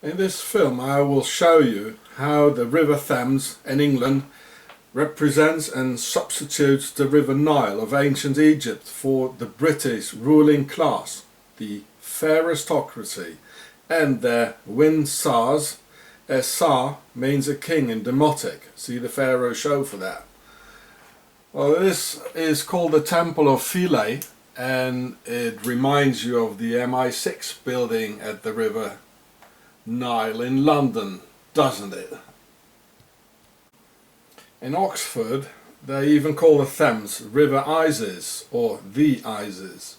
In this film I will show you how the River Thames in England represents and substitutes the River Nile of ancient Egypt for the British ruling class, the aristocracy, and their winsars. A Tsar means a king in Demotic. See the Pharaoh show for that. Well, this is called the Temple of Philae, and it reminds you of the MI6 building at the River Nile in London, doesn't it? In Oxford they even call the Thames River Isis, or the Isis,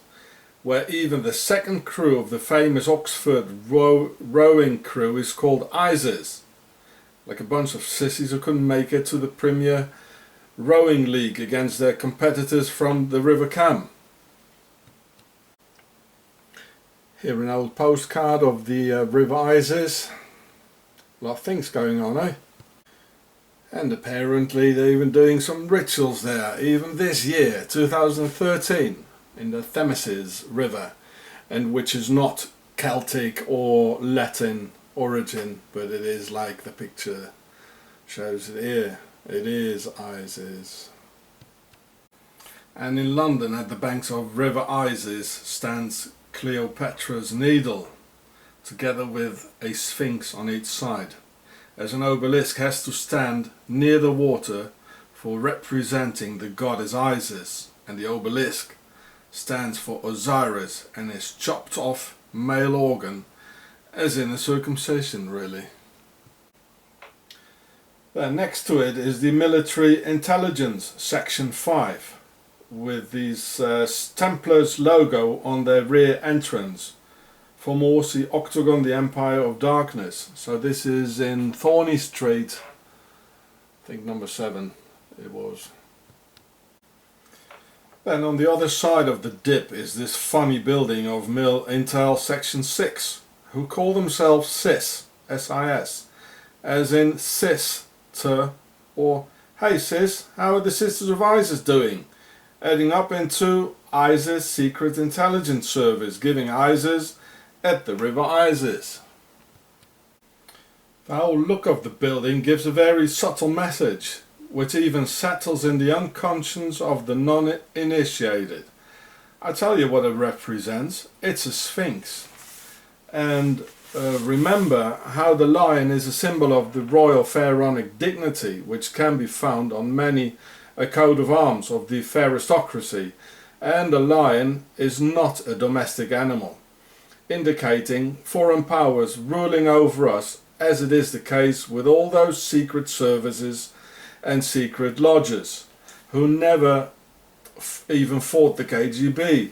where even the second crew of the famous Oxford rowing crew is called Isis, like a bunch of sissies who couldn't make it to the Premier Rowing League against their competitors from the River Cam. Here an old postcard of the River Isis. A lot of things going on, eh? And apparently they're even doing some rituals there, even this year, 2013, in the Thameses River, and which is not Celtic or Latin origin, but it is like the picture shows it here. It is Isis. And in London, at the banks of River Isis, stands Cleopatra's Needle, together with a sphinx on each side, as an obelisk has to stand near the water for representing the goddess Isis, and the obelisk stands for Osiris and is chopped off male organ, as in a circumcision really. Then next to it is the military intelligence section 5, with these Templars logo on their rear entrance. For more, see Octagon, the Empire of Darkness. So this is in Thorney Street, I think number 7 it was. Then on the other side of the dip is this funny building of Mil Intel section 6, who call themselves SIS, S-I-S, as in sister, or hey sis, how are the Sisters of Isis doing? Adding up into ISIS Secret Intelligence Service, giving ISIS at the River Isis. The whole look of the building gives a very subtle message, which even settles in the unconscious of the non-initiated. I tell you what it represents, it's a sphinx. And remember how the lion is a symbol of the royal pharaonic dignity, which can be found on many a coat of arms of the aristocracy, and a lion is not a domestic animal, indicating foreign powers ruling over us, as it is the case with all those secret services and secret lodges, who never even fought the KGB,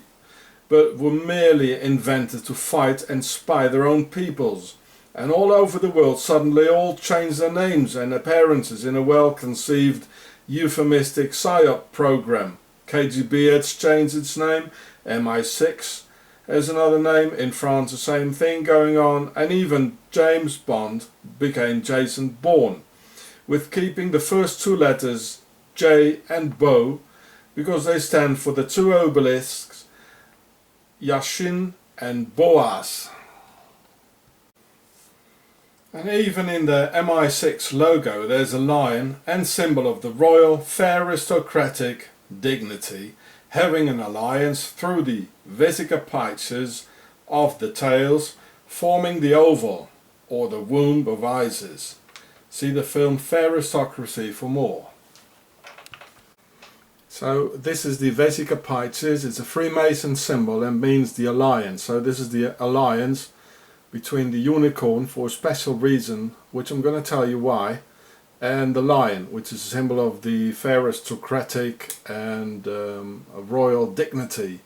but were merely invented to fight and spy their own peoples, and all over the world suddenly all changed their names and appearances in a well-conceived euphemistic PSYOP program. KGB had changed its name, MI6 has another name, in France the same thing going on, and even James Bond became Jason Bourne, with keeping the first 2 letters J and Bo, because they stand for the 2 obelisks Yashin and Boaz. And even in the MI6 logo there's a lion and symbol of the royal aristocratic dignity, having an alliance through the vesica pisces of the tails, forming the oval, or the womb of Isis. See the film Aristocracy for more. So this is the vesica pisces. It's a Freemason symbol and means the alliance. So this is the alliance between the unicorn, for a special reason, which I'm going to tell you why, and the lion, which is a symbol of the aristocratic and royal dignity.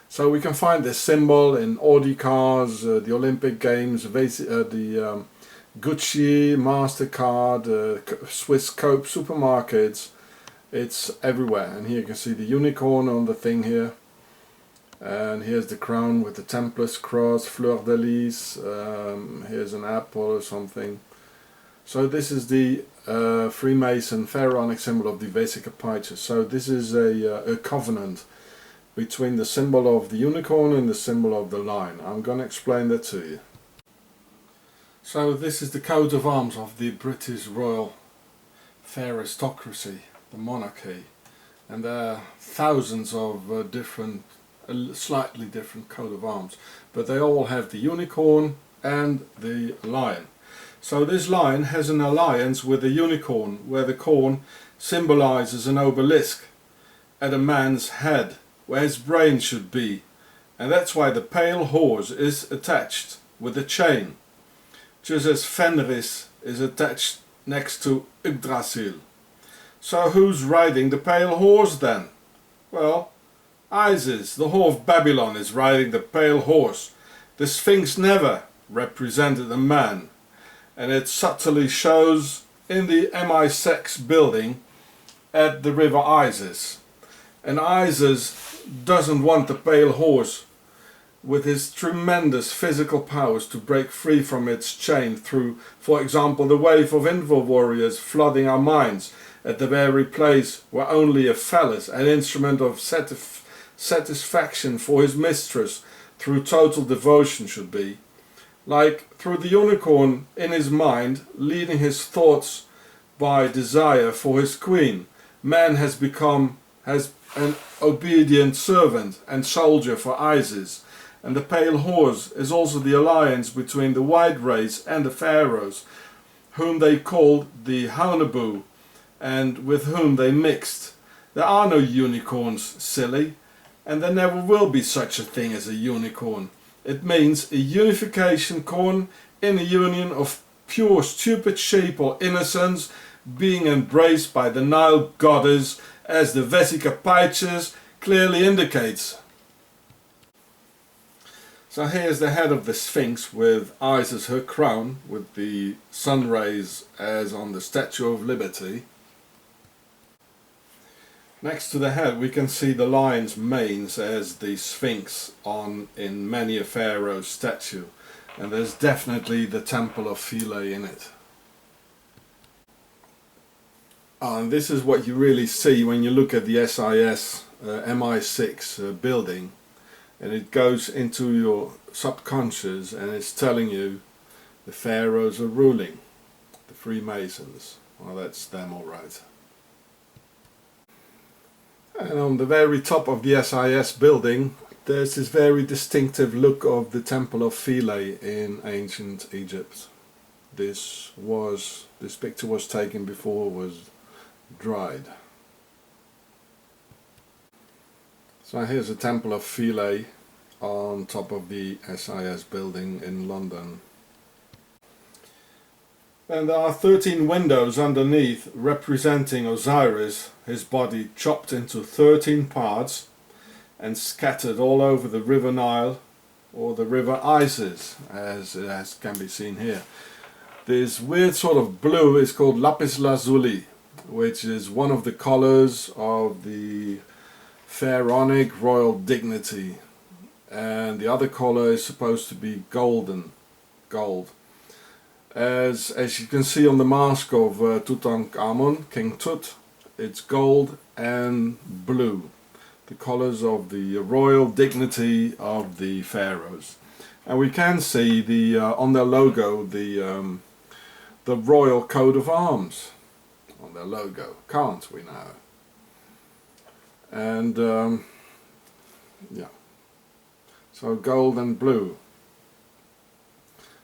So we can find this symbol in Audi cars, the Olympic Games, the Gucci, MasterCard, Swiss Coke supermarkets. It's everywhere. And here you can see the unicorn on the thing here. And here's the crown with the Templars cross, fleur de lis, here's an apple or something. So this is the Freemason pharaonic symbol of the vesica pisces. So this is a covenant between the symbol of the unicorn and the symbol of the lion. I'm going to explain that to you. So this is the coat of arms of the British royal fair aristocracy, the monarchy, and there are thousands of different, slightly different coat of arms, but they all have the unicorn and the lion. So this lion has an alliance with the unicorn, where the corn symbolizes an obelisk at a man's head, where his brain should be, and that's why the pale horse is attached with a chain, just as Fenris is attached next to Yggdrasil. So who's riding the pale horse then? Well, Isis, the whore of Babylon, is riding the pale horse. The Sphinx never represented a man, and it subtly shows in the MI6 building at the river Isis. And Isis doesn't want the pale horse with his tremendous physical powers to break free from its chain through, for example, the wave of info warriors flooding our minds at the very place where only a phallus, an instrument of satisfaction for his mistress through total devotion, should be. Like through the unicorn in his mind, leading his thoughts by desire for his queen, man has become an obedient servant and soldier for Isis. And the pale horse is also the alliance between the white race and the pharaohs, whom they called the Haunebu, and with whom they mixed. There are no unicorns, silly, and there never will be such a thing as a unicorn. It means a unification corn in a union of pure stupid sheep or innocence, being embraced by the Nile goddess, as the Vesica Pisces clearly indicates. So here's the head of the Sphinx with Isis her crown, with the sun rays as on the Statue of Liberty. Next to the head we can see the lion's manes as the Sphinx in many a pharaoh's statue, and there's definitely the Temple of Philae in it. And this is what you really see when you look at the SIS MI6 building. And it goes into your subconscious and it's telling you the pharaohs are ruling, the Freemasons. Well, that's them all right. And on the very top of the SIS building there's this very distinctive look of the Temple of Philae in ancient Egypt. This picture was taken before it was dried. So here's the Temple of Philae on top of the SIS building in London. And there are 13 windows underneath representing Osiris, his body chopped into 13 parts and scattered all over the River Nile or the River Isis, as can be seen here. This weird sort of blue is called lapis lazuli, which is one of the colors of the pharaonic royal dignity, and the other color is supposed to be gold. As you can see on the mask of Tutankhamun, King Tut, it's gold and blue, the colors of the royal dignity of the pharaohs. And we can see on their logo the royal coat of arms on their logo, can't we now? And yeah, so gold and blue.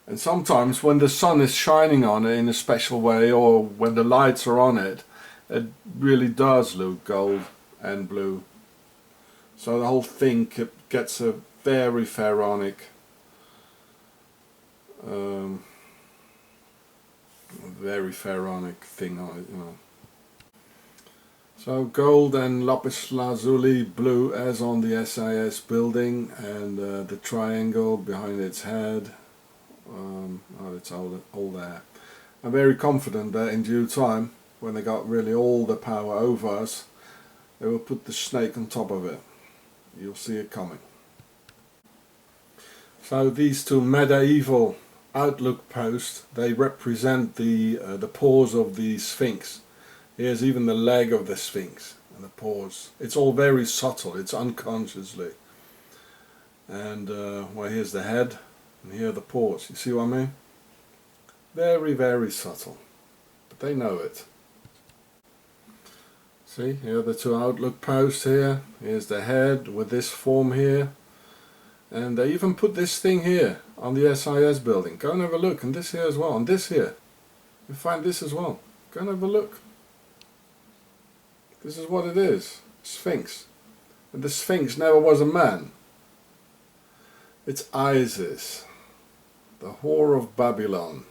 And sometimes when the sun is shining on it in a special way, or when the lights are on it, it really does look gold and blue. So the whole thing gets a very pharaonic thing on it, you know. So gold and lapis lazuli blue as on the SIS building, and the triangle behind its head. It's all there. I'm very confident that in due time, when they got really all the power over us, they will put the snake on top of it. You'll see it coming. So these two medieval outlook posts, they represent the paws of the Sphinx. Here's even the leg of the Sphinx and the paws. It's all very subtle, it's unconsciously. And well, here's the head and here are the paws. You see what I mean? Very, very subtle. But they know it. See, here are the two outlook posts here. Here's the head with this form here. And they even put this thing here on the SIS building. Go and have a look. And this here as well. And this here. You find this as well. Go and have a look. This is what it is. Sphinx. And the Sphinx never was a man. It's Isis, the whore of Babylon,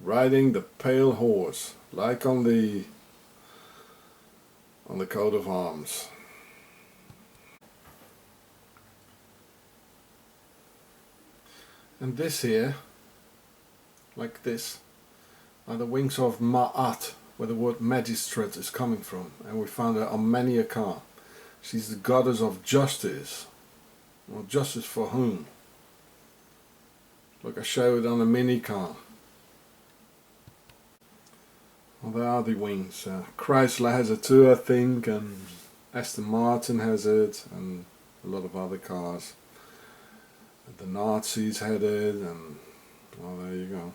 riding the pale horse, like on the coat of arms. And this here, like this, are the wings of Ma'at, where the word magistrate is coming from, and we found her on many a car. She's the goddess of justice. Well, justice for whom? Look, I show it on a mini car. Well, there are the wings. Chrysler has it too, I think, and Aston Martin has it, and a lot of other cars. And the Nazis had it, and well, there you go.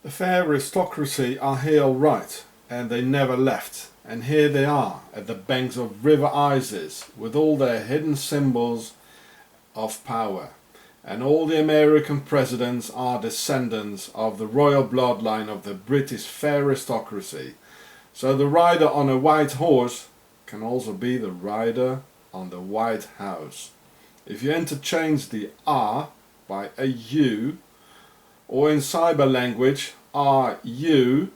The fair aristocracy are here all right, and they never left. And here they are at the banks of River Isis with all their hidden symbols of power. And all the American presidents are descendants of the royal bloodline of the British fair aristocracy. So the rider on a white horse can also be the rider on the White House. If you interchange the R by a U, or in cyber language, are you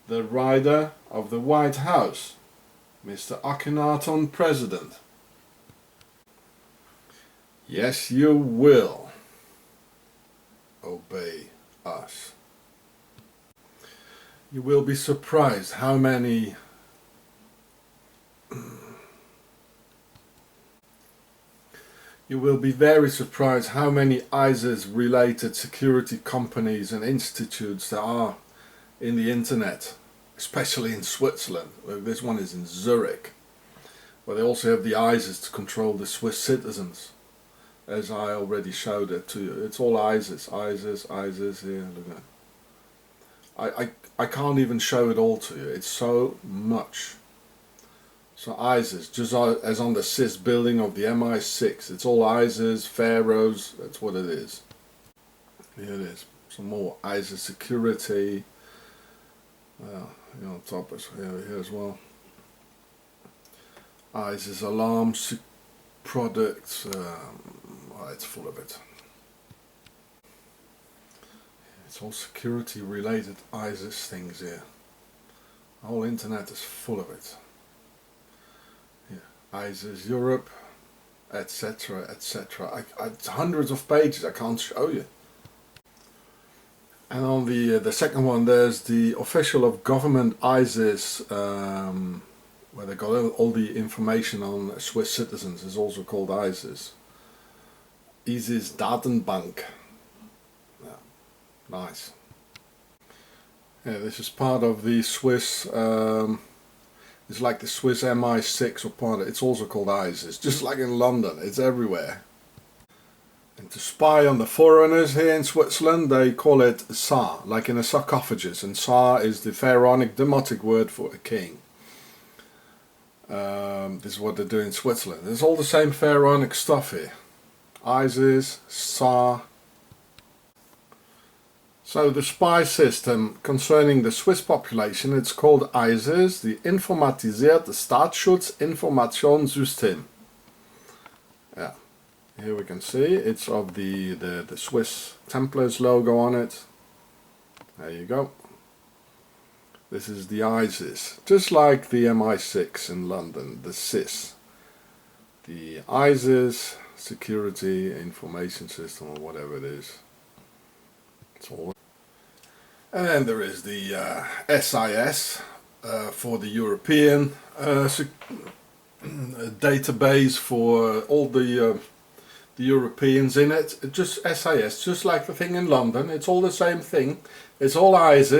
the rider of the White House, Mr. Akhenaton President? Yes, you will obey us. You will be surprised how many You will be very surprised how many ISIS-related security companies and institutes there are in the internet, especially in Switzerland. This one is in Zurich, where they also have the ISIS to control the Swiss citizens, as I already showed it to you. It's all ISIS, ISIS, ISIS here. Look at it. I can't even show it all to you. It's so much. So ISIS, just as on the CIS building of the MI6, it's all ISIS, pharaohs, that's what it is. Here it is, some more ISIS security, on top is here as well. ISIS alarm products, it's full of it. It's all security related ISIS things here. The whole internet is full of it. ISIS Europe, etc., etc. It's hundreds of pages, I can't show you. And on the second one, there's the official of government ISIS, where they got all the information on Swiss citizens, is also called ISIS. ISIS Datenbank. Yeah, nice. Yeah, this is part of the Swiss. It's like the Swiss MI6 or part of it. It's also called ISIS, just like in London. It's everywhere. And to spy on the foreigners here in Switzerland, they call it Tsar, like in a sarcophagus. And Tsar is the pharaonic demotic word for a king. This is what they do in Switzerland. It's all the same pharaonic stuff here. ISIS, Tsar. So the spy system concerning the Swiss population, it's called ISIS, the Informatisierte Staatsschutzinformationssystem. Yeah, here we can see it's of the Swiss Templars logo on it. There you go. This is the ISIS, just like the MI6 in London, the CIS. The ISIS Security Information System, or whatever it is. It's all. And then there is the SIS for the European database for all the Europeans in it. Just SIS, just like the thing in London. It's all the same thing. It's all ISIS.